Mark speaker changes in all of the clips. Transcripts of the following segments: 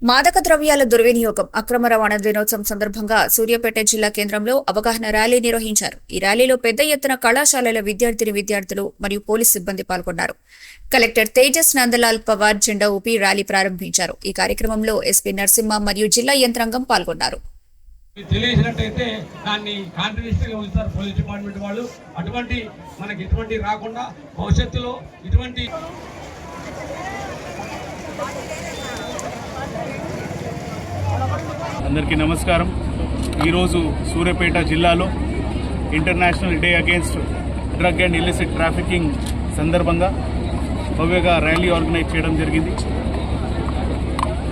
Speaker 1: మాదక ద్రవ్యాల దుర్వినియోగం అక్రమ రవాణా దినోత్సవం సందర్భంగా సూర్యాపేట జిల్లా కేంద్రంలో అవగాహన ర్యాలీ నిర్వహించారు. ఈ ర్యాలీలో పెద్ద ఎత్తున కళాశాలల విద్యార్థులు మరియు పోలీసు సిబ్బంది పాల్గొన్నారు. కలెక్టర్ తేజస్ నందలాల్ పవార్ జెండా ఊపి ర్యాలీ ప్రారంభించారు. ఈ కార్యక్రమంలో ఎస్పీ నరసింహ మరియు జిల్లా యంత్రాంగం పాల్గొన్నారు.
Speaker 2: తెలియజేసినట్టయితే దాన్ని కాంట్రిబ్యూషన్గా ఉంచారు పోలీస్ డిపార్ట్మెంట్ వాళ్ళు. అటువంటి మనకి ఇటువంటి రాకుండా భవిష్యత్తులో ఇటువంటి
Speaker 3: అందరికీ నమస్కారం. ఈరోజు సూర్యాపేట జిల్లాలో international day against drug and illicit trafficking సందర్భంగా భవ్యంగా ర్యాలీ ఆర్గనైజ్ చేయడం జరిగింది.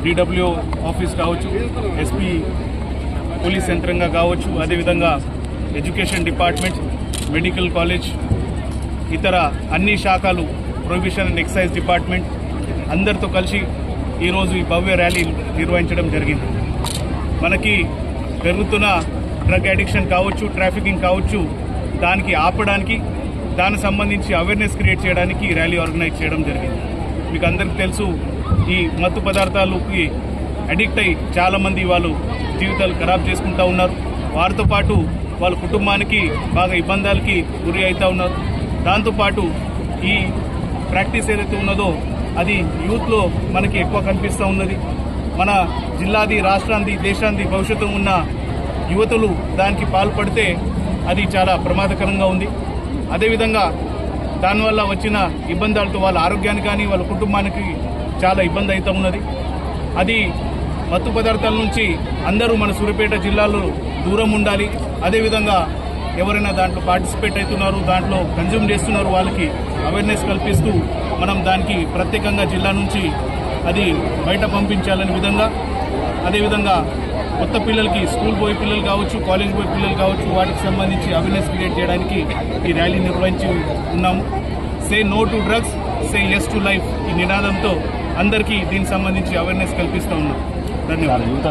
Speaker 3: DWO ఆఫీస్ కావచ్చు, SP పోలీస్ యంత్రంగా కావచ్చు, అదేవిధంగా ఎడ్యుకేషన్ డిపార్ట్మెంట్, మెడికల్ కాలేజ్, ఇతర అన్ని శాఖలు, ప్రొహిబిషన్ అండ్ ఎక్సైజ్ డిపార్ట్మెంట్ అందరితో కలిసి ఈరోజు ఈ భవ్య ర్యాలీ నిర్వహించడం జరిగింది. మనకి పెరుగుతున్న డ్రగ్ అడిక్షన్ కావచ్చు, ట్రాఫికింగ్ కావచ్చు, దానికి ఆపడానికి, దానికి సంబంధించి అవేర్నెస్ క్రియేట్ చేయడానికి ఈ ర్యాలీ ఆర్గనైజ్ చేయడం జరిగింది. మీకు అందరికీ తెలుసు, ఈ మత్తు పదార్థాలకి అడిక్ట్ అయ్యి చాలామంది వాళ్ళు జీవితాలు ఖరాబ్ చేసుకుంటూ ఉన్నారు. వారితో పాటు వాళ్ళ కుటుంబానికి బాగా ఇబ్బందులకి గురి అవుతూ ఉన్నారు. దాంతోపాటు ఈ ప్రాక్టీస్ ఏదైతే ఉన్నదో అది యూత్లో మనకి ఎక్కువ కనిపిస్తూ ఉన్నది. మన జిల్లాది, రాష్ట్రానికి, దేశానికి భవిష్యత్తు ఉన్న యువతులు దానికి పాల్పడితే అది చాలా ప్రమాదకరంగా ఉంది. అదేవిధంగా దానివల్ల వచ్చిన ఇబ్బందులతో వాళ్ళ ఆరోగ్యానికి కానీ వాళ్ళ కుటుంబానికి చాలా ఇబ్బంది అవుతూ ఉన్నది. అది మత్తు పదార్థాల నుంచి అందరూ మన సూర్యాపేట జిల్లాలో దూరం ఉండాలి. అదేవిధంగా ఎవరైనా దాంట్లో పార్టిసిపేట్ అవుతున్నారు, దాంట్లో కన్జ్యూమ్ చేస్తున్నారు, వాళ్ళకి అవేర్నెస్ కల్పిస్తూ మనం దానికి ప్రత్యేకంగా జిల్లా నుంచి అది బయట పంపించాలనే విధంగా, అదేవిధంగా కొత్త పిల్లలకి, స్కూల్ పోయే పిల్లలు కావచ్చు, కాలేజ్ పోయే పిల్లలు కావచ్చు, వాటికి సంబంధించి అవేర్నెస్ క్రియేట్ చేయడానికి ఈ ర్యాలీ నిర్వహించి ఉన్నాము. Say no to drugs, say yes to life ఈ నినాదంతో అందరికీ దీనికి సంబంధించి అవేర్నెస్ కల్పిస్తూ ఉన్నాం. ధన్యవాదాలు.